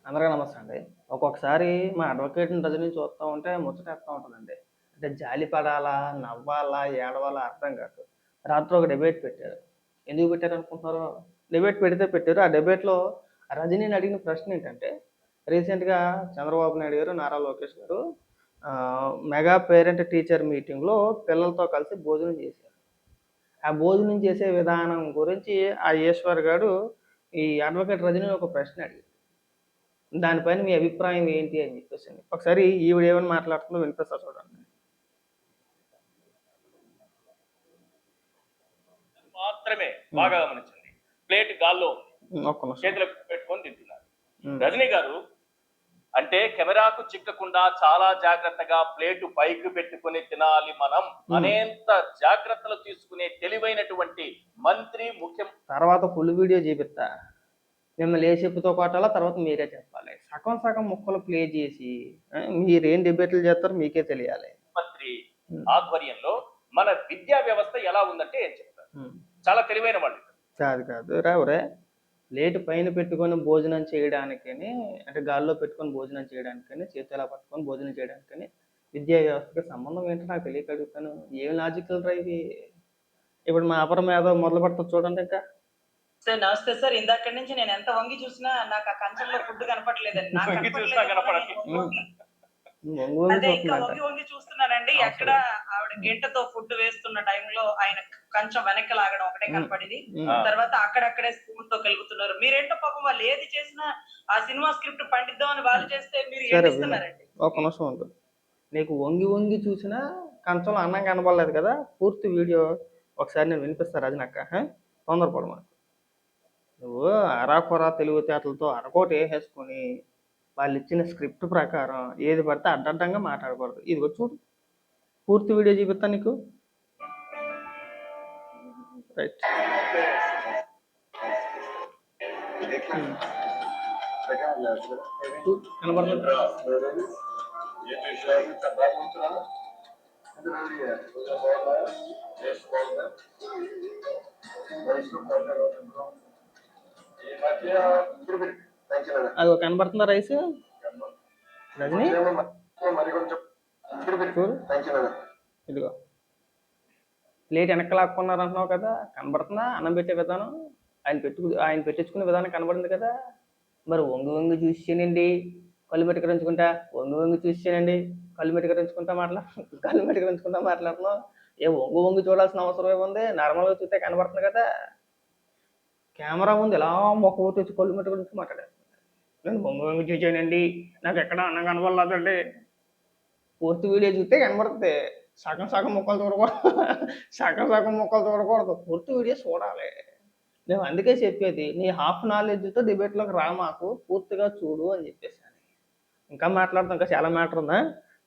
అందరికీ నమస్తే అండి. ఒక్కొక్కసారి మా అడ్వకేట్‌ని రజనీ చూస్తా ఉంటే ముచ్చటేస్తా ఉంటదండి. అంటే జాలి పడాలా, నవ్వాలా, ఏడవాలా అర్థం కాదు. రాత్రి ఒక డిబేట్ పెట్టారు. ఎందుకు పెట్టారనుకుంటున్నారు? డిబేట్ పెడితే పెట్టారు. ఆ డిబేట్‌లో రజనీని అడిగిన ప్రశ్న ఏంటంటే, రీసెంట్‌గా చంద్రబాబు నాయుడు గారు, నారా లోకేష్ గారు మెగా పేరెంట్ టీచర్ మీటింగ్‌లో పిల్లలతో కలిసి భోజనం చేశారు. ఆ భోజనం చేసే విధానం గురించి ఆ ఈశ్వర్ గాడు ఈ అడ్వకేట్ రజనీని ఒక ప్రశ్న అడిగారు. దానిపైన మీ అభిప్రాయం ఏంటి అని చెప్పేసని. ఒకసారి ఈవిడ ఏమని మాట్లాడుతుందో వినిపిస్తా చూడండి. మాత్రమే బాగా గమనించండి. ప్లేట్ గాల్లో ఒక్క నిమిషం. చేతులకు పెట్టుకొని తింటున్నారు. ఉమ్. రజనీ గారు అంటే కెమెరాకు చిక్కకుండా చాలా జాగ్రత్తగా ప్లేటు పైకి పెట్టుకొని తినాలి మనం అనేంత జాగ్రత్తలు తీసుకునే తెలివైనటువంటి మంత్రి తర్వాత ఫుల్ వీడియో చూపిస్తా. మిమ్మల్ని ఏ చెప్పుతో కొట్టాలో తర్వాత మీరే చెప్పాలి. సగం సగం ముక్కలు ప్లే చేసి మీరేం డిబేట్లు చేస్తారో మీకే తెలియాలి. మంత్రి ఆధ్వర్యంలో మన విద్యా వ్యవస్థ ఎలా ఉందంటే ఏం చెప్తారు? చాలా తెలివైన వాళ్ళు. కాదు కాదు రావురే. ప్లేట్ పైన పెట్టుకొని భోజనం చేయడానికని, అంటే గాల్లో పెట్టుకొని భోజనం చేయడానికని, చేతులా పట్టుకొని భోజనం చేయడానికని విద్యా వ్యవస్థకి సంబంధం ఏంటో నాకు తెలియక అడుగుతాను. ఏం లాజికల్ రా ఇది? ఇప్పుడు మా అపరం ఏదో మొదలు పెడతా చూడండి ఇంకా. సార్ నమస్తే సార్. ఇందాక నుంచి నేను ఎంత వంగి చూసినా నాకు ఆ కంచంలో ఫుడ్ కనపడలేదండి. నాకు అంటే ఇంకా వంగి చూస్తున్నానండి. ఎక్కడ ఆవిడ గింటతో ఫుడ్ వేస్తున్న టైంలో ఆయన కంచం వెనక్కి లాగడం ఒకటే కనపడింది. తర్వాత అక్కడక్కడే స్పూన్ తో కలుగుతున్నారు. మీరేంటో పాపం వాళ్ళు ఏది చేసినా ఆ సినిమా స్క్రిప్ట్ పండిద్దాం అని వాళ్ళు చేస్తే మీరు ఏమిస్తున్నారండి? ఒక నిమిషం ఉంటుంది. నీకు వంగి వంగి చూసినా కంచంలో అన్నం కనబడలేదు కదా. పూర్తి వీడియో ఒకసారి నేను వినిపిస్తాను అది నాకు. తొందరపడమా. నువ్వు అరాకొరా తెలివితేటలతో అరకోట వేసేసుకొని వాళ్ళు ఇచ్చిన స్క్రిప్ట్ ప్రకారం ఏది పడితే అడ్డడ్డంగా మాట్లాడకూడదు. ఇదిగో చూడు, పూర్తి వీడియో చూపిస్తా నీకు. రైట్. కనబడుతుంది. అది కనబడుతుందా రైస్ రజనీ? ఇదిగో ప్లేట్ వెనక్కి లాక్కున్నారు అంటున్నావు కదా, కనబడుతుందా? అన్నం పెట్టే విధానం ఆయన పెట్టించుకునే విధానం కనబడింది కదా. మరి వంగి వంగి చూసేనండి కళ్ళు మెట్టుకరించుకుంటా, వంగి వంగి చూసేనండి కళ్ళు మెట్టుకరించుకుంటా మాట్లాడుతున్నావు. ఏ వంగి వంగి చూడాల్సిన అవసరం ఏముంది? నార్మల్గా చూస్తే కనబడుతుంది కదా. కెమెరా ముందు ఎలా మొక్క తెచ్చి కళ్ళు మెట్టుకరించి మాట్లాడేస్తుంది. నేను వంగి వంగి చూసానండి, నాకు ఎక్కడ అన్నం కనబడలేదండి. పూర్తి వీడియో చూస్తే కనబడుతుంది. సగం సగం ముక్కలు చూడకూడదు. పూర్తి వీడియో చూడాలి. మేము అందుకే చెప్పేది, నీ హాఫ్ నాలెడ్జ్తో డిబేట్లోకి రా, మాకు పూర్తిగా చూడు అని చెప్పేసాను. ఇంకా మాట్లాడుతాం, ఇంకా చాలా మ్యాటర్ ఉందా.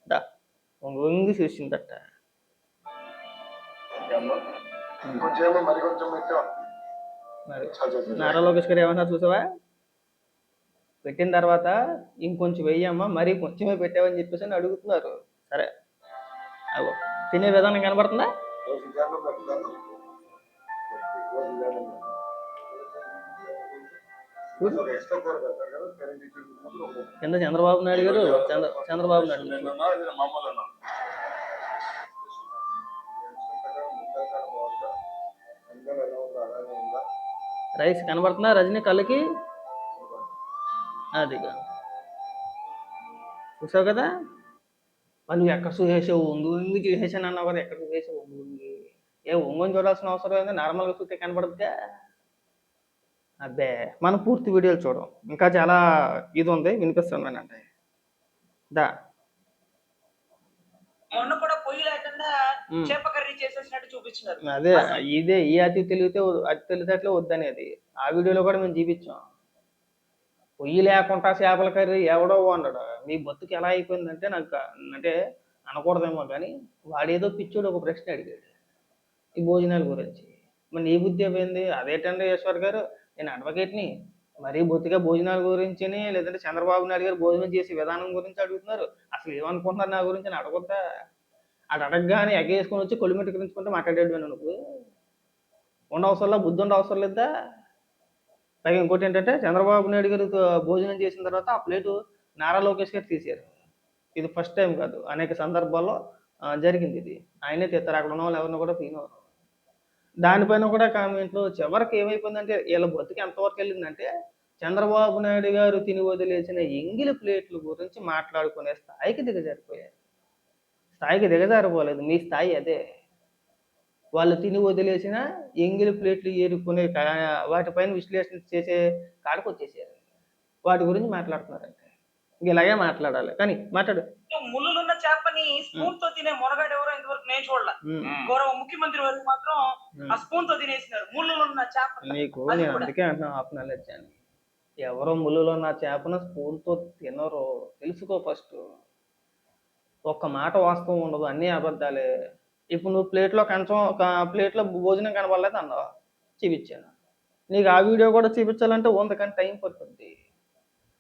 దా వంగి చూసిందట. నారా లోకేష్ గారు ఏమన్నా చూసావా? పెట్టిన తర్వాత ఇంకొంచెం వెయ్యమ్మా, మరీ కొంచెమే పెట్టావని చెప్పేసి అని అడుగుతున్నారు. సరే, అగో తినే విధానం కనబడుతుందా? కింద చంద్రబాబు నాయుడు గారు, చంద్రబాబు నాయుడు రైస్ కనబడుతుందా రజనీ కళ్ళకి? అదిగా చూసావు కదా. నువ్వు ఎక్కడ చూసేసావు? వంగి చూసేసాను అన్నావు కదా, ఎక్కడ చూసేసావు వంగి? ఒంగొని చూడాల్సిన అవసరం ఏంది? నార్మల్గా చూస్తే కనబడుతుందా? అబ్బే, మనం పూర్తి వీడియోలు చూడం, ఇంకా చాలా ఇది ఉంది, వినిపిస్తాను అంటే. దా అదే ఇదే ఈ అతి తెలివితేటలో వద్దనేది. ఆ వీడియోలో కూడా మేము చూపించాం. పొయ్యి లేకుండా చేపల కర్రీ ఎవడో వండడు. మీ బతుకు ఎలా అయిపోయిందంటే, నాకు అంటే అనకూడదేమో కానీ, వాడేదో పిచ్చోడు ఒక ప్రశ్న అడిగాడు ఈ భోజనాల గురించి. మరి నీ బుద్ధి అయిపోయింది. అదేంటండి ఈశ్వర్ గారు, నేను అడ్వకేట్ని, మరీ బొత్తిగా భోజనాల గురించి లేదంటే చంద్రబాబు నాయుడు గారు భోజనం చేసే విధానం గురించి అడుగుతున్నారు. అసలు ఏమనుకుంటున్నారు నా గురించి అని అడగొద్దా? అటు అడగగానే ఎగేసుకొని వచ్చి కొళ్ళు మెట్టుకరించుకుంటే మాట్లాడాడు. నువ్వు ఉండవసరంలా, బుద్ధి ఉండవసరం లేదా? పైగా ఇంకోటి ఏంటంటే చంద్రబాబు నాయుడు గారు భోజనం చేసిన తర్వాత ఆ ప్లేటు నారా లోకేష్ గారు తీశారు. ఇది ఫస్ట్ టైం కాదు, అనేక సందర్భాల్లో జరిగింది ఇది. ఆయనే తీస్తారు, అక్కడ ఉన్న వాళ్ళు ఎవరిని కూడా తీయనివ్వరు. దానిపైన కూడా కామెంట్లు. చివరికి ఏమైపోయిందంటే వీళ్ళ బతుకు ఎంతవరకు వెళ్ళిందంటే చంద్రబాబు నాయుడు గారు తిని వదిలేసిన ఎంగిలి ప్లేట్ల గురించి మాట్లాడుకునే స్థాయికి దిగజారిపోయారు. స్థాయికి దిగజారిపోలేదు, మీ స్థాయి అదే. వాళ్ళు తిని వదిలేసిన ఎంగిలి ప్లేట్లు ఏరుకునే వాటిపైన విశ్లేషణ చేసే కాడికి వచ్చేసారు. వాటి గురించి మాట్లాడుతున్నారంటే ఇలాగే మాట్లాడాలి. కానీ మాట్లాడు. ముళ్ళులున్న చేపని స్పూన్ తో తినే మొనగాడు ఎవరో ఇంతవరకు నేను చూడలే. గౌరవ ముఖ్యమంత్రి వారు మాత్రం ఆ స్పూన్ తో తినేసినారు ముళ్ళులున్న చేప. నీకు నేను అందుకే అంటున్నా ఆఫ్ నాలెడ్జ్ అని. ఎవరో ముళ్ళులో నా చేపను స్పూన్ తో తినరో తెలుసుకో ఫస్ట్. ఒక్క మాట వాస్తవం ఉండదు, అన్నీ అబద్ధాలే. ఇప్పుడు నువ్వు ప్లేట్లో భోజనం కనబడలేదు అన్నావు, చూపించాను. నీకు ఆ వీడియో కూడా చూపించాలంటే 100 గంట టైం పడుతుంది.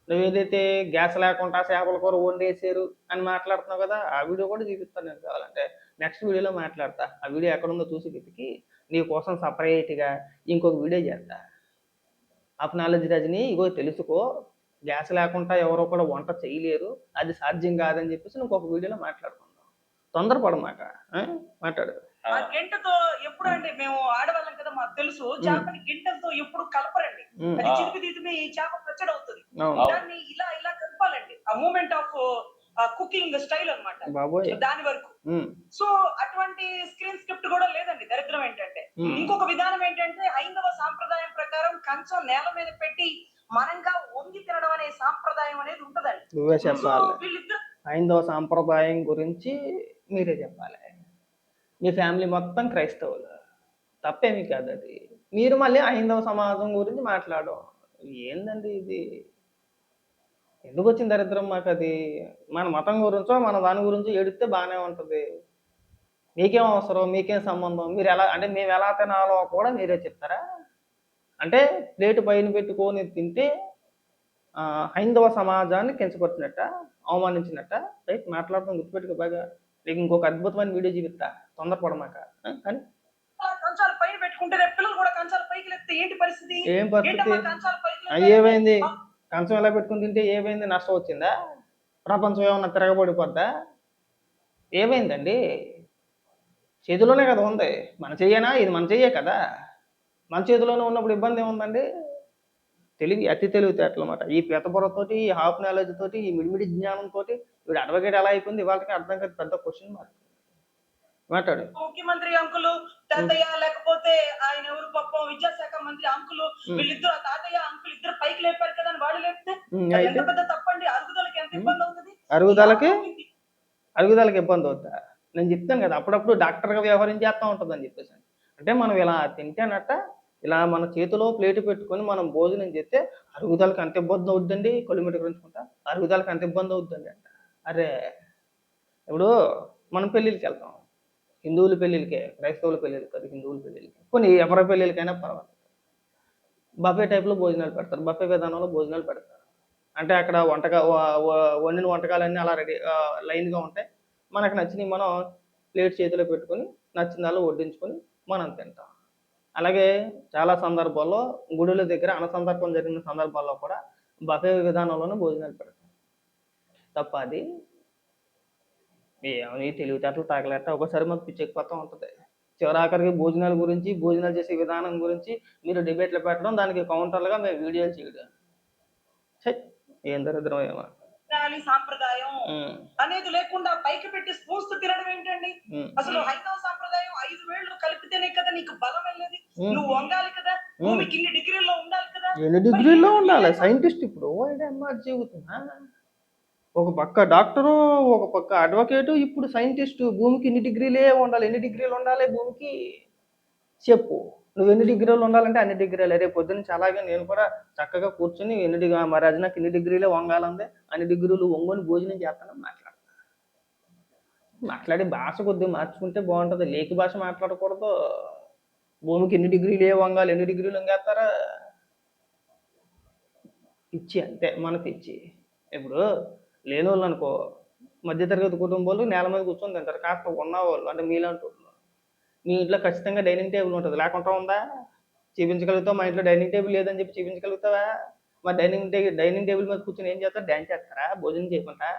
నువ్వు ఏదైతే గ్యాస్ లేకుండా చేపల కూర వండేసారు అని మాట్లాడుతున్నావు కదా, ఆ వీడియో కూడా చూపిస్తాను నేను. కావాలంటే నెక్స్ట్ వీడియోలో మాట్లాడతా. ఆ వీడియో ఎక్కడుందో చూసి వెతికి నీ కోసం సపరేట్గా ఇంకొక వీడియో చేస్తా. ఆఫ్ నాలెడ్జ్ రజని, ఇగో తెలుసుకో, గ్యాస్ లేకుండా ఎవరో కూడా వంట చేయలేరు, అది సాధ్యం కాదని చెప్పేసి ఇంకొక వీడియోలో మాట్లాడుకుందాం. తొందరపడమాక, మాట్లాడు. ఆ గింటతో ఎప్పుడు అండి, మేము ఆడవాళ్ళం కదా, మాకు తెలుసు, చేపని గింటలతో ఎప్పుడు కలపరండి. అది చిలిపి తీసి ఈ చేప పచ్చడి అవుతుంది. దాన్ని ఇలా ఇలా కలపాలండి. ఆ మూమెంట్ ఆఫ్ కుకింగ్ స్టైల్ అన్నమాట దాని వరకు. సో అటువంటి స్క్రీన్ స్క్రిప్ట్ కూడా లేదండి. దరిద్రం ఏంటంటే ఇంకొక విధానం ఏంటంటే హైందవ సాంప్రదాయం ప్రకారం కంచం నేల మీద పెట్టి మనంగా వంగి తినడం అనే సాంప్రదాయం అనేది ఉంటదండి. నువ్వే చెప్పాలి. హైందవ సాంప్రదాయం గురించి మీరే చెప్పాలి. మీ ఫ్యామిలీ మొత్తం క్రైస్తవులు, తప్పేమీ కాదు అది. మీరు మళ్ళీ హైందవ సమాజం గురించి మాట్లాడడం ఏందండి ఇది? ఎందుకు వచ్చింది దరిద్రం మాకు అది? మన మతం గురించో మన దాని గురించో ఏడిస్తే బాగానే ఉంటుంది. మీకేం అవసరం, మీకేం సంబంధం? మీరు ఎలా అంటే మేము ఎలా తినాలో కూడా మీరే చెప్తారా? అంటే ప్లేటు పైన పెట్టుకొని తింటే హైందవ సమాజాన్ని కించపరిచినట్ట, అవమానించినట్ట. రైట్, మాట్లాడతాం, గుర్తుపెట్టుకో బాగా. నీకు ఇంకొక అద్భుతమైన వీడియో చూపిస్తా, తొందరపడమాక. కానీ కంచాల పైన పెట్టుకుంటే పిల్లలు కూడా కంచాల పైకి లేపితే ఏంటి పరిస్థితి? ఏం పరిస్థితి? ఏమైంది? కంచం ఎలా పెట్టుకుని తింటే ఏమైంది? నష్టం వచ్చిందా? ప్రపంచం ఏమన్నా తిరగబడిపోద్దా? ఏమైందండి? చేతిలోనే కదా ఉంది. మన చెయ్యనా? ఇది మన చెయ్యే కదా. మన చేతిలోనే ఉన్నప్పుడు ఇబ్బంది ఏముందండి? అతి తెలివితేటలు అన్నమాట. ఈ పెద్దబుర్రతోటి, ఈ హాఫ్ నాలెడ్జ్ తోటి, ఈ మిడిమిడి జ్ఞానంతో వీడు అడ్వకేట్ ఎలా అయిపోయింది వాళ్ళకి అర్థం కాదు. పెద్ద క్వశ్చన్ మార్క్. మాట్లాడు. ముఖ్యమంత్రి అంకులు తాతయ్య, లేకపోతే ఆయన ఎవరు పాపం విద్యాశాఖ మంత్రి అంకులు, వీళ్ళిద్దరు తాతయ్య అంకులు ఇద్దరు పైకి లేపారు కదా అని వాళ్ళు లేపితే ఎంత పెద్ద తప్పండి. అరుగుదలకి ఎంత ఇబ్బంది అవుతుంది? అరుగుదలకి ఇబ్బంది అవుతా? నేను చెప్తాను కదా, అప్పుడప్పుడు డాక్టర్గా వ్యవహరించేస్తా ఉంటుంది అని చెప్పేసి. అంటే మనం ఇలా తింటేనట్ట, ఇలా మన చేతిలో ప్లేటు పెట్టుకొని మనం భోజనం చేస్తే అరుగుదలకి అంత ఇబ్బంది అవుద్దండి. కొలిమిట గురించుకుంటా అరుగుదలకి అంత ఇబ్బంది అవుద్దండి అంట. అరే, ఇప్పుడు మనం పెళ్ళిళ్ళకి వెళ్తాం, హిందువుల పెళ్ళిళ్ళకే, క్రైస్తవుల పెళ్ళిళ్ళకి కాదు, హిందువుల పెళ్ళిళ్ళకి. కొన్ని ఎవరి పెళ్ళిళ్ళకైనా పర్వాలేదు, బఫే టైప్లో భోజనాలు పెడతారు, బఫే విధానంలో భోజనాలు పెడతారు. అంటే అక్కడ వండిన వంటకాలన్నీ అలా రెడీ లైన్గా ఉంటాయి. మనకు నచ్చినవి మనం ప్లేట్ చేతిలో పెట్టుకొని నచ్చిందాలు వడ్డించుకొని మనం తింటాం. అలాగే చాలా సందర్భాల్లో గుడుల దగ్గర అనసందర్భం జరిగిన సందర్భాల్లో కూడా బఫే విధానంలోనే భోజనాలు పెడతాం. తప్ప అది? ఏమని తెలివితేటలు తాగలేట ఒకసారి మాకు పిచ్చెక్కిపోతూ ఉంటుంది. చివరాఖరికి భోజనాల గురించి, భోజనాలు చేసే విధానం గురించి మీరు డిబేట్లు పెట్టడం, దానికి కౌంటర్లుగా మేము వీడియోలు చేయడం. ఏం దరిద్రం ఏమో. సాంప్రదాయం అనేది లేకుండా పైకి పెట్టి స్పూన్స్ తినడం ఏంటండి? అసలు హైందవ సాంప్రదాయం 5 వేళ్ళు కలిపితేనే కదా నీకు బలం వెళ్ళేది. నువ్వు వంగాలి కదా, భూమికి ఇన్ని డిగ్రీల్లో ఉండాలి కదా. ఎన్ని డిగ్రీల్లో ఉండాలి? సైంటిస్ట్ ఇప్పుడు చెబుతున్నా, ఒక పక్క డాక్టరు, ఒక పక్క అడ్వకేటు, ఇప్పుడు సైంటిస్టు. భూమికి ఇన్ని డిగ్రీలే ఉండాలి. ఎన్ని డిగ్రీలు ఉండాలి భూమికి చెప్పు. నువ్వు ఎన్ని డిగ్రీలు ఉండాలంటే అన్ని డిగ్రీలు. రేపు పొద్దున్న అలాగే నేను కూడా చక్కగా కూర్చొని మరి అది నాకు ఇన్ని డిగ్రీలే వంగాలందే, అన్ని డిగ్రీలు వంగుని భోజనం చేస్తానని మాట్లాడి భాష కొద్దిగా మార్చుకుంటే బాగుంటుంది. లేకి భాష మాట్లాడకూడదు. భూమికి ఎన్ని డిగ్రీలే వంగాలి, ఎన్ని డిగ్రీలు వంగేస్తారా? పిచ్చి అంతే, మన పిచ్చి. ఇప్పుడు లేని వాళ్ళు అనుకో, మధ్యతరగతి కుటుంబాలు నేల మీద కూర్చొని తింటారు. కాస్త ఉన్నవాళ్ళు అంటే మీలాంటి వాళ్ళు, మీ ఇంట్లో ఖచ్చితంగా డైనింగ్ టేబుల్ ఉంటుంది, లేకుండా ఉందా? చూపించగలుగుతావు? మా ఇంట్లో డైనింగ్ టేబుల్ లేదని చెప్పి చూపించగలుగుతావా? మరి డైనింగ్ టేబుల్ మీద కూర్చొని ఏం చేస్తారు? డ్యాన్స్ చేస్తారా భోజనం చేయకుండా?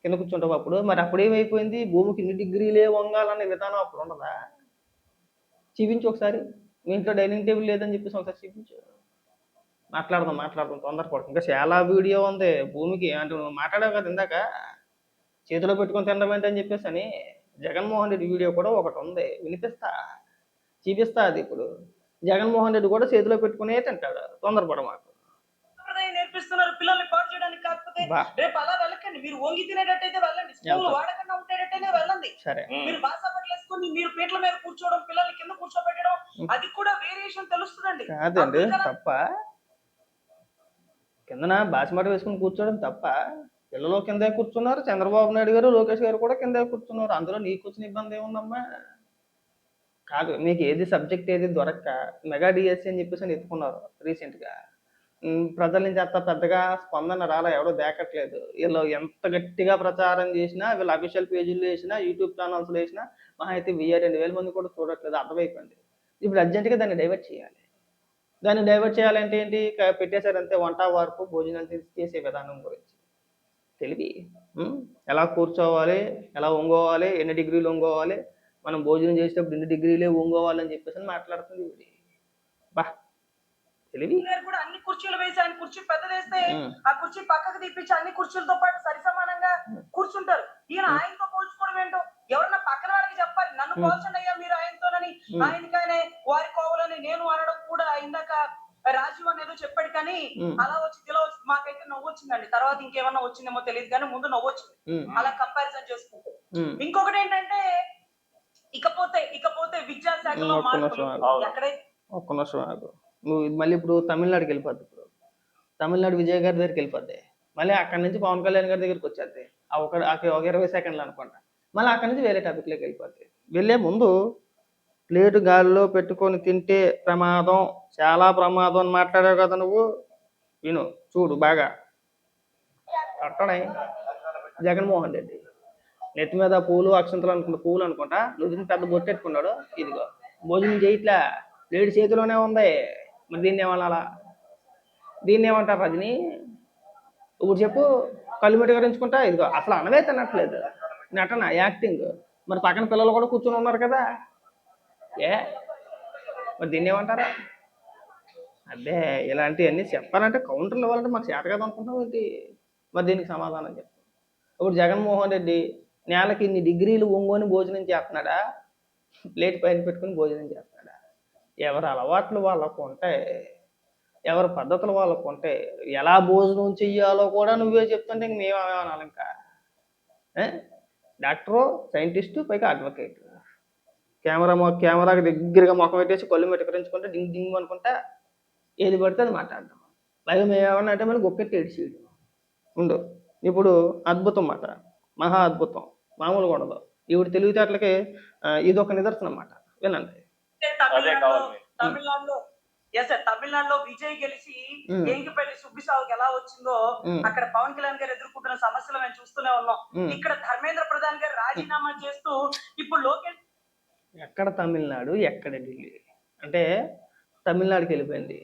కింద కూర్చుంటావు అప్పుడు. మరి అప్పుడు ఏమైపోయింది? భూమికి ఇన్ని డిగ్రీలే వంగాలనే విధానం అప్పుడు ఉండదా? చూపించు ఒకసారి. మీ ఇంట్లో డైనింగ్ టేబుల్ లేదని చెప్పేసి ఒకసారి చూపించు. మాట్లాడదాం తొందరపడకు. ఇంకా చాలా వీడియో ఉంది భూమికి. అంటే నువ్వు మాట్లాడావు కదా ఇందాక, చేతిలో పెట్టుకొని తినడం ఏంటని చెప్పేసి అని. జగన్మోహన్ రెడ్డి వీడియో కూడా ఒకటి ఉంది, వినిపిస్తా, చూపిస్తా. అది ఇప్పుడు జగన్మోహన్ రెడ్డి కూడా చేతిలో పెట్టుకునే తింటాడు. తొందరపడ మాకు. సంప్రదాయం నేర్పిస్తున్నారు పిల్లల్ని పాడు చేయడానికి. కాకపోతే బా రేపు అలా వెళ్ళకండి. మీరు వంగి తినేటట్టయితే వెళ్ళండి, స్కూల్ వెళ్తా. వాడకుండా ఉండేటట్టయితే వెళ్ళండి. సరే. మీరు బాసపట్లు వేసుకొని మీరు పీటల మీద కూర్చోవడం, పిల్లల్ని కింద కూర్చోబెట్టడం, అది కూడా వేరియేషన్ తెలుస్తుందండి. కాదండి, అబ్దుల్ కలాం తప్ప కిందన బాసిమట వేసుకుని కూర్చోవడం తప్ప? పిల్లలు కిందే కూర్చున్నారు, చంద్రబాబు నాయుడు గారు, లోకేష్ గారు కూడా కిందే కూర్చున్నారు. అందులో నీకు వచ్చిన ఇబ్బంది ఏముందమ్మా? కాదు, మీకు ఏది సబ్జెక్ట్ ఏది దొరక్క మెగా డిఎస్సి అని చెప్పేసి అని ఎత్తుకున్నారు రీసెంట్గా. ప్రజల నుంచి అంత పెద్దగా స్పందన రాలా, ఎవడో దేకట్లేదు. వీళ్ళు ఎంత గట్టిగా ప్రచారం చేసినా, వీళ్ళ అఫీషియల్ పేజీల్లో వేసినా, యూట్యూబ్ ఛానల్స్లో వేసినా, మహా అయితే 1000-2000 మంది కూడా చూడట్లేదు. అర్థమైపోయింది. ఇప్పుడు అర్జెంటుగా దాన్ని డైవర్ట్ చేయాలి. దాన్ని డైవర్ట్ చేయాలంటే ఏంటి? పెట్టేశారు అంతే, వంట వార్పు భోజనాలు చేసే విధానం గురించి తెలివి. ఎలా కూర్చోవాలి, ఎలా ఒంగోవాలి, ఎన్ని డిగ్రీలు ఒంగోవాలి, మనం భోజనం చేసేటప్పుడు ఎన్ని డిగ్రీలే ఒంగోవాలి అని చెప్పేసి మాట్లాడుతుంది ఇది. బా తెలివి. గారు కూడా అన్ని కుర్చీలు వేసి, ఆయన కుర్చీ పెద్దదేస్తే ఆ కుర్చీ పక్కకు తీపించి అన్ని కుర్చీలతో పాటు సరి సమానంగా కూర్చుంటారు. ఈయన ఆయనతో పోల్చుకోవడం ఏంటో? ఎవరన్నా పక్కన వాళ్ళకి చెప్పాలి, నన్ను పోల్చండి అయ్యా మీరు ఆయనతోనని. ఆయనకైనా వారి కోవలని నేను అనడం కూడా ఇందాక రాజీవ్ అనేది చెప్పాడు. కానీ అలా వచ్చింది ఇలా వచ్చింది, మాకైతే నవ్వు వచ్చిందండి. తర్వాత ఇంకేమన్నా వచ్చిందేమో తెలియదు కానీ ముందు నవ్వు వచ్చింది అలా కంపారిజన్ చేసుకుంటూ. ఇంకొకటి ఏంటంటే, ఇకపోతే విద్యాశాఖలో మార్పులు ఎక్కడైతే. ఒక్క నిమిషం ఆగు. నువ్వు మళ్ళీ ఇప్పుడు తమిళనాడుకి వెళ్ళిపోద్ది. ఇప్పుడు తమిళనాడు విజయ్ గారి దగ్గరికి వెళ్ళిపోద్ది. మళ్ళీ అక్కడి నుంచి పవన్ కళ్యాణ్ గారి దగ్గరికి వచ్చేది. ఒక 20 సెకండ్లు అనుకుంటా. మళ్ళీ అక్కడి నుంచి వేరే టాపిక్లోకి వెళ్ళిపోద్ది. వెళ్ళే ముందు ప్లేటు గాలిలో పెట్టుకొని తింటే ప్రమాదం, చాలా ప్రమాదం అని మాట్లాడావు కదా నువ్వు. విను, చూడు బాగా. అట్టనే జగన్మోహన్ రెడ్డి నెత్తి మీద పూలు అక్షంతలు అనుకుంటా, పూలు అనుకుంటా, నువ్వు పెద్ద బొట్టెట్టుకున్నాడు. ఇదిగో భోజనం చేయట్లా, ప్లేటు చేతిలోనే ఉంది. మరి దీన్ని ఏమన్నా, దీన్ని ఏమంటారు రజని? ఇప్పుడు చెప్పు. కళ్ళు మెట్టుకరించుకుంటా, ఇదిగో అసలు అనవే తినట్లేదు, నటన, యాక్టింగ్. మరి పక్కన పిల్లలు కూడా కూర్చొని ఉన్నారు కదా, మరి దీన్ని ఏమంటారా? అదే ఇలాంటివన్నీ చెప్పాలంటే, కౌంటర్లు ఇవ్వాలంటే మాకు చేత కదా అనుకుంటాం ఏంటి? మరి దీనికి సమాధానం చెప్తాం. ఇప్పుడు జగన్మోహన్ రెడ్డి నేలకి ఇన్ని డిగ్రీలు ఒంగోని భోజనం చేస్తున్నాడా? ప్లేట్ పైన పెట్టుకుని భోజనం చేస్తున్నాడా? ఎవరి అలవాట్లు వాళ్ళకు ఉంటాయి, ఎవరి పద్ధతులు వాళ్ళకు ఉంటాయి. ఎలా భోజనం చెయ్యాలో కూడా నువ్వే చెప్తుంటే ఇంక మేమేమనాలి? ఇంకా డాక్టరు, సైంటిస్టు, పైగా అడ్వకేట్. కెమెరాకి దగ్గరగా ముఖం పెట్టేసి కళ్ళు మెట్టుకరించుకుంటే డింగ్ డింగ్ అనుకుంటా ఏది పడితే అది మాట్లాడడం. పైగా మేమేమన్నా అంటే మళ్ళీ గొప్పెట్టి ఏడిచేయడం. ఉండు. ఇప్పుడు అద్భుతం మాట, మహా అద్భుతం, మామూలుగా ఉండదు. ఇప్పుడు తెలివితేటలకి ఇదొక నిదర్శనం అన్నమాట. వినండి. తమిళనాడులో విజయ్ గెలిచి ఎంగిపల్లి సుబ్బిసావుకి ఎలా వచ్చిందో, అక్కడ పవన్ కళ్యాణ్ గారు ఎదుర్కొంటున్న సమస్యలు మేము చూస్తూనే ఉన్నాం. ఇక్కడ ధర్మేంద్ర ప్రధాన్ గారు రాజీనామా చేస్తూ ఇప్పుడు లోకేష్. ఎక్కడ తమిళనాడు, ఎక్కడ ఢిల్లీ? అంటే తమిళనాడుకి వెళ్ళిపోయింది.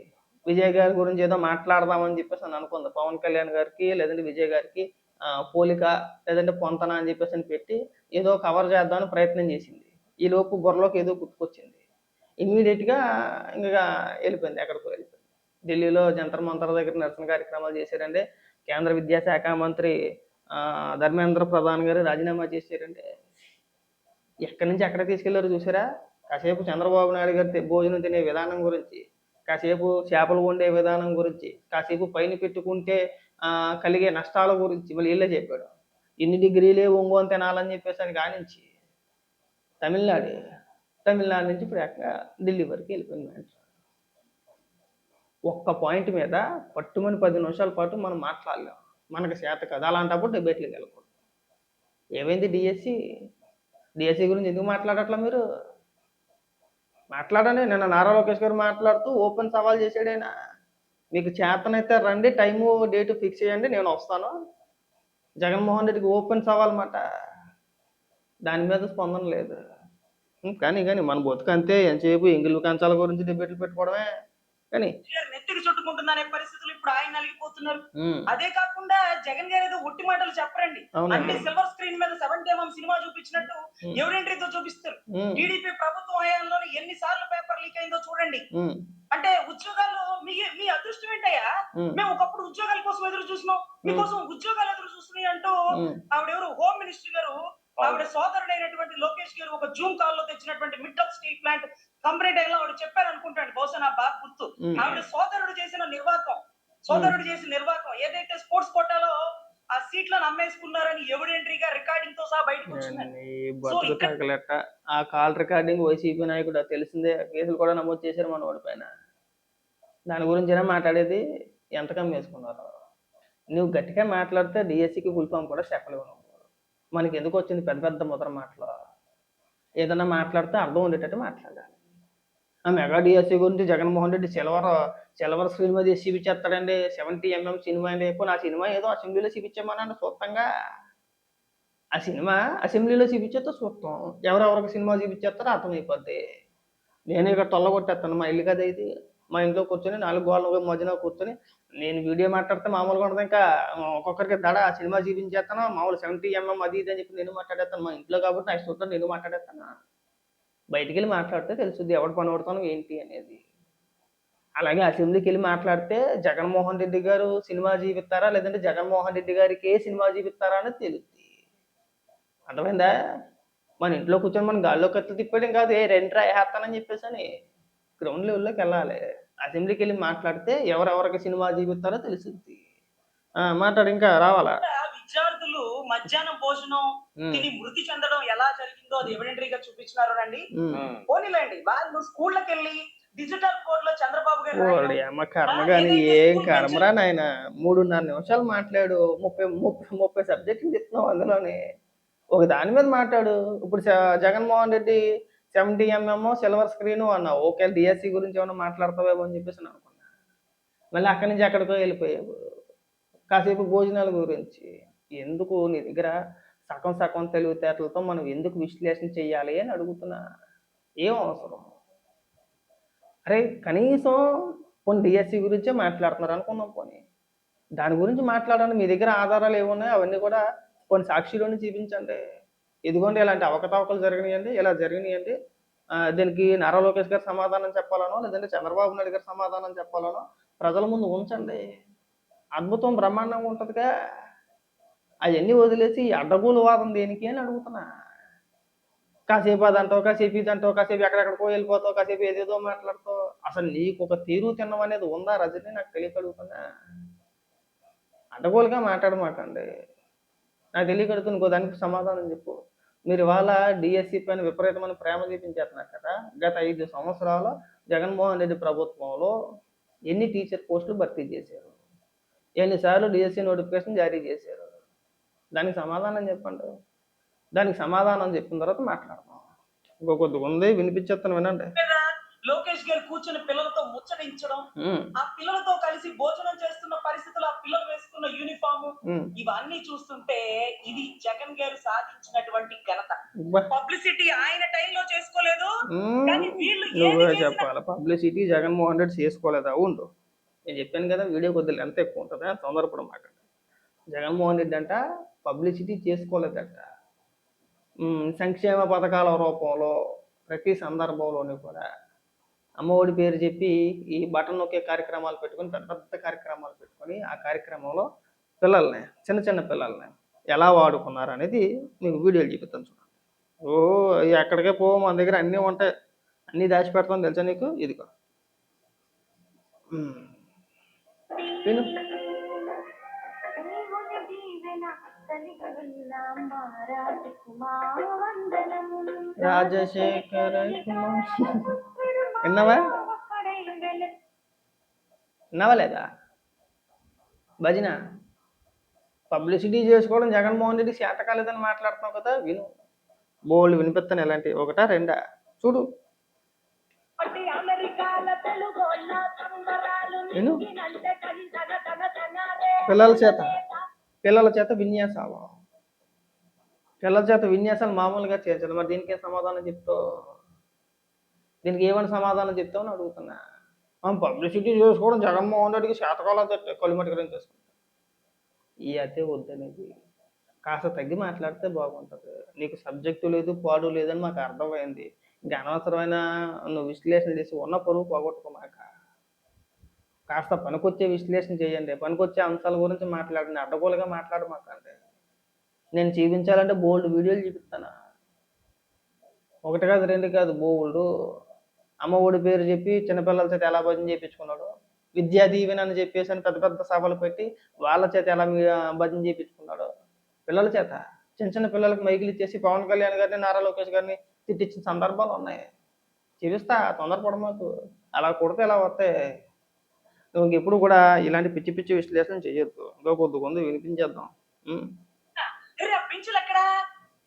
విజయ్ గారి గురించి ఏదో మాట్లాడదామని చెప్పేసి అని అనుకుంది. పవన్ కళ్యాణ్ గారికి లేదంటే విజయ్ గారికి పోలిక లేదంటే పొంతన అని చెప్పేసి అని పెట్టి ఏదో కవర్ చేద్దామని ప్రయత్నం చేసింది. ఈ లోపు బుర్రలోకి ఏదో గుర్తుకొచ్చింది. ఇమ్మీడియట్గా ఇంకా వెళ్ళిపోయింది, ఎక్కడికో వెళ్ళిపోయింది. ఢిల్లీలో జంతర్ మంతర్ దగ్గర నిరసన కార్యక్రమాలు చేశారంటే, కేంద్ర విద్యాశాఖ మంత్రి ధర్మేంద్ర ప్రధాన్ గారు రాజీనామా చేశారంటే ఎక్కడి నుంచి ఎక్కడ తీసుకెళ్లారో చూసారా? కాసేపు చంద్రబాబు నాయుడు గారి భోజనం తినే విధానం గురించి, కాసేపు చేపలు వండే విధానం గురించి, కాసేపు పైన పెట్టుకుంటే కలిగే నష్టాల గురించి మళ్ళీ వీళ్ళే చెప్పాడు. ఇన్ని డిగ్రీలే ఒంగోని తినాలని చెప్పేసి అని కానించి తమిళనాడు నుంచి ఇప్పుడు ఢిల్లీ వరకు వెళ్ళిపోయింది. ఒక్క పాయింట్ మీద పట్టుమని 10 నిమిషాల పాటు మనం మాట్లాడలేం, మనకు చేత కదా. అలాంటప్పుడు డిబేట్లకు వెళ్ళకూడదు. ఏమైంది? డిఎస్సి గురించి ఎందుకు మాట్లాడట్లా మీరు? మాట్లాడండి. నిన్న నారా లోకేష్ గారు మాట్లాడుతూ ఓపెన్ సవాల్ చేశాడైనా, మీకు చేతనైతే రండి, టైము డేటు ఫిక్స్ చేయండి, నేను వస్తాను. జగన్మోహన్ రెడ్డికి ఓపెన్ సవాల్ మాట. దాని మీద స్పందన లేదు. కానీ మన బతుకు అంతే, ఎంతసేపు ఎంగిల్ కంచాల గురించి డిబేట్లు పెట్టుకోవడమే. కానీ నెత్తికి చుట్టుకుంటుందనే పరిస్థితులు ఇప్పుడు ఆయన నలిగిపోతున్నారు. ఉమ్, అదే కాకుండా జగన్ గారు ఏదో ఒట్టి మాటలు చెప్పరండి. అవునండి. అన్ని సిల్వర్ స్క్రీన్ మీద 70mm సినిమా చూపించినట్టు ఉమ్, ఎవరింటితో చూపిస్తారు. ఉమ్, టీడీపీ ప్రభుత్వం హయాంలో ఎన్ని సార్లు పేపర్ లీక్ అయిందో చూడండి. ఉమ్, అంటే ఉద్యోగాలు మీ అదృష్టం ఏంటయ్యా? ఉమ్, మేము ఒకప్పుడు ఉద్యోగాల కోసం ఎదురు చూసినాం, మీకోసం ఉద్యోగాలు ఎదురు చూస్తున్నాయి అంటూ ఉమ్, ఆవిడెవరు హోమ్ మినిస్టర్ గారు, ఆవిడ సోదరుడైనటువంటి లోకేష్ గారు ఒక జూమ్ కాల్ లో తెచ్చినటువంటి మిట్టల్ స్టీల్ ప్లాంట్ కంపెనీ టైంలో ఆవిడ చెప్పారు అనుకుంటాను, బహుశా నా బాగా గుర్తు. ఉమ్, ఆవిడ సోదరుడు చేసిన నిర్వాకం ఏదైతే స్పోర్ట్స్ కోటాలో ఆ సీట్లను అమ్మేసుకున్నారని ఎవిడెంటరీగా రికార్డింగ్ తో సహా బయటకు వచ్చిందండి. ఈ బతుకు తగలెట్ట ఆ కాల్ రికార్డింగ్ వైసీపీ నాయకుడు అది తెలిసిందే, కేసులు కూడా నమోదు చేశారు మన వాడి పైన. దాని గురించేనా మాట్లాడేది? ఎంత కమ్మేసుకున్నారు? నువ్వు గట్టిగా మాట్లాడితే డిఎస్సికి ఫుల్ ఫామ్ కూడా చెప్పలేవు నువ్వు. మనకి ఎందుకు వచ్చింది పెద్ద పెద్ద ముద్ర మాటలు? ఏదైనా మాట్లాడితే అర్థం ఉండేటట్టు మాట్లాడాలి. ఆ మెగా డిఎస్సి గురించి జగన్మోహన్ రెడ్డి సిల్వర్ స్క్రీన్ మీద వేసి చూపించేస్తాడండి. 70mm సినిమా అండి. నా సినిమా ఏదో అసెంబ్లీలో చూపించామన్నాను చూస్తాంగా. ఆ సినిమా అసెంబ్లీలో చూపించేస్తే చూస్తాం, ఎవరెవరికి సినిమా చూపించేస్తారో అర్థమైపోద్ది. నేను ఇక్కడ తొల్లగొట్టేస్తాను, మా ఇల్లు కదా ఇది. మా ఇంట్లో కూర్చొని 4 గోడల మధ్యన కూర్చొని నేను వీడియో మాట్లాడితే మామూలుగా ఉండదు. ఇంకా ఒక్కొక్కరికి సినిమా చూపించేస్తాను, మామూలు 70mm అది ఇది అని చెప్పి నేను మాట్లాడేస్తాను. మా ఇంట్లో కాబట్టి నాకు చూస్తాను, నేను మాట్లాడేస్తాను. బయటికి వెళ్ళి మాట్లాడితే తెలుస్తుంది ఎవడు పని పడతాను ఏంటి అనేది. అలాగే అసెంబ్లీకి వెళ్ళి మాట్లాడితే జగన్మోహన్ రెడ్డి గారు సినిమా చూపిస్తారా, లేదంటే జగన్మోహన్ రెడ్డి గారికి సినిమా చూపిస్తారా అనేది తెలుస్తుంది. అర్థమైందా? మన ఇంట్లో కూర్చొని మన గాల్లో కత్తులు తిప్పేయడం కాదు, రెంట్రా వేస్తానని చెప్పేసి అని గ్రౌండ్ లెవెల్లోకి వెళ్ళాలి. అసెంబ్లీకి వెళ్ళి మాట్లాడితే ఎవరెవరికి సినిమా చూపిస్తారో తెలుస్తుంది. మాట్లాడు, ఇంకా రావాలా? విద్యార్థులు మధ్యాహ్నం భోజనం తిని మృతి చెందడం ఎలా జరిగిందో అది ఎవిడెంటరీగా చూపించినారు రండి. పోనీలేండి, వాళ్ళు స్కూళ్ళకి వెళ్ళి డిజిటల్ కోడ్ లో చంద్రబాబు గారు అమ్మ కర్మ గాని ఏం కర్మరా నాయన. 3.5 నిమిషాలు మాట్లాడు, 30 సబ్జెక్టులు చెప్తున్నావు అందులోని ఒక దాని మీద మాట్లాడు. ఇప్పుడు Jaganmohan Reddy 70mm silver screen అన్నావు, ఓకే డిఎస్సి గురించి ఏమన్నా మాట్లాడతావేమో అని చెప్పేసి అనుకున్నా. మళ్ళీ అక్కడి నుంచి ఎక్కడికో వెళ్ళిపోయావు. కాసేపు భోజనాల గురించి ఎందుకు? నీ దగ్గర సగం తెలివితేటలతో మనం ఎందుకు విశ్లేషణ చెయ్యాలి అని అడుగుతున్నా. ఏం అవసరం? అరే కనీసం పోనీ డిఎస్సి గురించే మాట్లాడుతున్నారు అనుకున్నాం, పోనీ దాని గురించి మాట్లాడండి. మీ దగ్గర ఆధారాలు ఏమున్నాయి అవన్నీ కూడా కొన్ని సాక్షిలోనే చూపించండి. ఇదిగోండి ఇలాంటి అవకతవకలు జరిగినాయండి, ఇలా జరిగినాయండి, దీనికి నారా లోకేష్ గారు సమాధానం చెప్పాలనో లేదంటే చంద్రబాబు నాయుడు గారు సమాధానం చెప్పాలనో ప్రజల ముందు ఉంచండి. అద్భుతం బ్రహ్మాండంగా ఉంటుందిగా. అవన్నీ వదిలేసి అడ్డగోలు వాదం దేనికి అని అడుగుతున్నా. కాసేపు అదంటావు, కాసేపు ఇదంటావు, కాసేపు ఎక్కడెక్కడికో వెళ్ళిపోతావు, కాసేపు ఏదేదో మాట్లాడతావు. అసలు నీకు ఒక తీరు తిన్నం అనేది ఉందా రజని? నాకు తెలియక అడుగుతున్నా. అడ్డగోలుగా మాట్లాడమాకండి. నాకు తెలియకడుగుతుంది, ఇంకో దానికి సమాధానం చెప్పు. మీరు ఇవాళ డిఎస్సి పైన విపరీతమైన ప్రేమ చూపించేస్తున్నారు కదా. గత 5 సంవత్సరాలు జగన్మోహన్ రెడ్డి ప్రభుత్వంలో ఎన్ని టీచర్ పోస్టులు భర్తీ చేశారు, ఎన్నిసార్లు డిఎస్సి నోటిఫికేషన్ జారీ చేశారు? దానికి సమాధానం చెప్పండి. దానికి సమాధానం చెప్పిన తర్వాత మాట్లాడతాం. ఇంకో కొద్దిగా ఉంది, వినిపించేస్తాను వినండి. లోకేష్ గారు కూర్చొని పిల్లలతో ముచ్చటించడం, ఆ పిల్లలతో కలిసి భోజనం చేస్తున్న పరిస్థితులు, ఆ పిల్లలు వేసుకున్న యూనిఫామ్, ఇవన్నీ చూస్తుంటే ఇది జగన్ గారు సాధించినటువంటి ఘనత. పబ్లిసిటీ ఆయన టైంలో చేసుకోలేదు, కానీ వీళ్ళు చెప్పాలి. పబ్లిసిటీ జగన్మోహన్ రెడ్డి చేసుకోలేదా? ఉండు, నేను చెప్పాను కదా వీడియో కొద్దిగా ఎంత ఎక్కువ ఉంటుందా, తొందరపడం మాకండి. జగన్మోహన్ రెడ్డి అంట పబ్లిసిటీ చేసుకోలేదట. సంక్షేమ పథకాల రూపంలో ప్రతి సందర్భంలోనూ కూడా అమ్మఒడి పేరు చెప్పి ఈ బటన్ నొక్కే కార్యక్రమాలు పెట్టుకొని, పెద్ద పెద్ద కార్యక్రమాలు పెట్టుకొని, ఆ కార్యక్రమంలో పిల్లల్ని, చిన్న పిల్లల్ని ఎలా వాడుకున్నారు అనేది మీకు వీడియోలు చూపిస్తాను చూడండి. ఎక్కడికే పో, మన దగ్గర అన్నీ ఉంటాయి, అన్నీ దాచిపెడతాం తెలుసా నీకు. ఇదిగో విను. రాజశేఖర విన్నావా లేదా? భజన పబ్లిసిటీ చేసుకోవడం జగన్మోహన్ రెడ్డి చేత కాలేదని మాట్లాడుతున్నావు కదా. విను, బోల్డ్ వినిపిస్తాను. ఎలాంటి ఒకటా రెండా చూడు. విను. పిల్లల చేత విన్యాసాలు మామూలుగా చేర్చాలి. మరి దీనికేం సమాధానం చెప్తావు? దీనికి ఏమని సమాధానం చెప్తామని అడుగుతున్నా. మనం పబ్లిసిటీ చేసుకోవడం జగన్మోహన్ రెడ్డికి శాతకాలం కళ్ళు మట్టుకరం చేసుకుంటాం. ఈ అతే వద్దనేది కాస్త తగ్గి మాట్లాడితే బాగుంటుంది. నీకు సబ్జెక్టు లేదు, పాడు లేదని మాకు అర్థమైంది. ఇంకా అనవసరమైన నువ్వు విశ్లేషణ చేసి ఉన్న పరువు పోగొట్టుకోమాక. కాస్త పనికొచ్చే విశ్లేషణ చేయండి. పనికొచ్చే అంశాల గురించి మాట్లాడండి. అడ్డగోలుగా మాట్లాడమాకండి. నేను చూపించాలంటే బోల్డ్ వీడియోలు చూపిస్తాను. ఒకటి కాదు, రెండు కాదు, బోల్డు. అమ్మ ఒడి పేరు చెప్పి చిన్నపిల్లల చేత ఎలా భజన చేయించుకున్నాడు, విద్యా దీవెన అని చెప్పేసి అని పెద్ద పెద్ద సభలు పెట్టి వాళ్ళ చేత ఎలా భజన చేయించుకున్నాడు. పిల్లల చేత చిన్న చిన్న పిల్లలకి మైకులు ఇచ్చేసి పవన్ కళ్యాణ్ గారిని, నారా లోకేష్ గారిని తిట్టించిన సందర్భాలు ఉన్నాయి. చూపిస్తా, తొందరపడమాకు. అలా కొడితే ఎలా వస్తాయి. నువ్వు ఎప్పుడు కూడా ఇలాంటి పిచ్చి పిచ్చి విశ్లేషణ చేయొద్దు. ఇంకా కొద్ది వినిపించేద్దాం. అరే ఆ బెంచులు ఎక్కడ?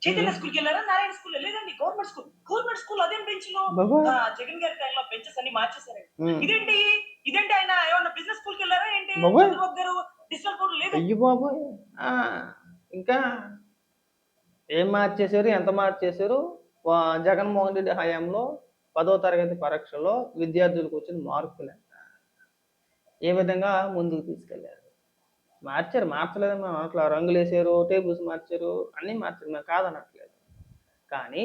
చైతన్య స్కూల్కి వెళ్ళారా? నారాయణ స్కూల్ లేదండి, గవర్నమెంట్ స్కూల్ అదేం బెంచ్లు? జగన్ గారి టైంలో బెంచెస్ అన్ని మార్చేశారండి. ఇదేంటి ఆయన ఏమన్నా బిజినెస్ స్కూల్కి వెళ్ళారా ఏంటి? చంద్రబాబు గారు డిజిటల్ బోర్డు లేదు. అయ్యో బాబోయ్. ఇంకా ఏం మార్చేశారు, ఎంత మార్చేశారు? జగన్మోహన్ రెడ్డి హయాంలో 10వ తరగతి పరీక్షలో విద్యార్థులకు వచ్చిన మార్కులు ఎంత, ఏ విధంగా ముందుకు తీసుకెళ్లారు? మార్చలేదని మనం అట్లా రంగులు వేసారు, టేబుల్స్ మార్చారు, అన్నీ మార్చారు, మేము కాదనట్లేదు. కానీ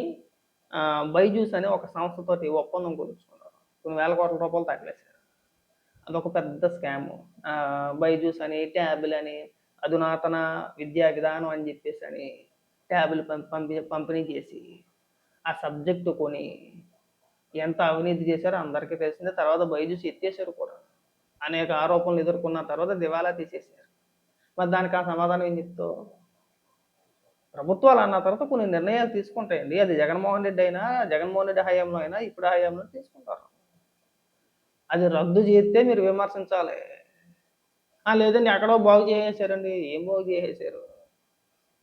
బైజూస్ అనే ఒక సంస్థతోటి ఒప్పందం కుదుర్చుకున్నారు. కొన్ని వేల కోట్ల రూపాయలు తగిలేశారు. అదొక పెద్ద స్కాము. బైజూస్ అని, ట్యాబులు అని, అధునాతన విద్యా విధానం అని చెప్పేసి అని ట్యాబులు పంపిణీ చేసి ఆ సబ్జెక్టు కొని ఎంత అవినీతి చేశారో అందరికీ తెలిసిందే. తర్వాత బైజూస్ ఎత్తేసారు కూడా. అనేక ఆరోపణలు ఎదుర్కొన్న తర్వాత దివాలా తీసేశారు. మరి దానికి ఆ సమాధానం ఏం చెప్తావు? ప్రభుత్వాలు అన్న తర్వాత కొన్ని నిర్ణయాలు తీసుకుంటాయండి. అది జగన్మోహన్ రెడ్డి హయాంలో అయినా ఇప్పుడు హయాంలో తీసుకుంటారు. అది రద్దు చేస్తే మీరు విమర్శించాలి. లేదండి ఎక్కడో బాగు చేసేసారండి. ఏం బాగు చేసేసారు?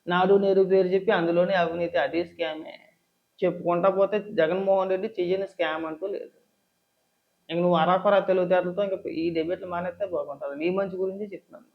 నాడు నేరు పేరు చెప్పి అందులోనే అవినీతి, అది స్కామే. చెప్పుకుంటా పోతే జగన్మోహన్ రెడ్డి చెయ్యని స్కామ్ అంటూ లేదు. ఇంక నువ్వు అరాకొరా తెలివితేటలతో ఇంకా ఈ డిబేట్లు మానేస్తే బాగుంటుంది. నీ మంచి గురించి చెప్తున్నాను.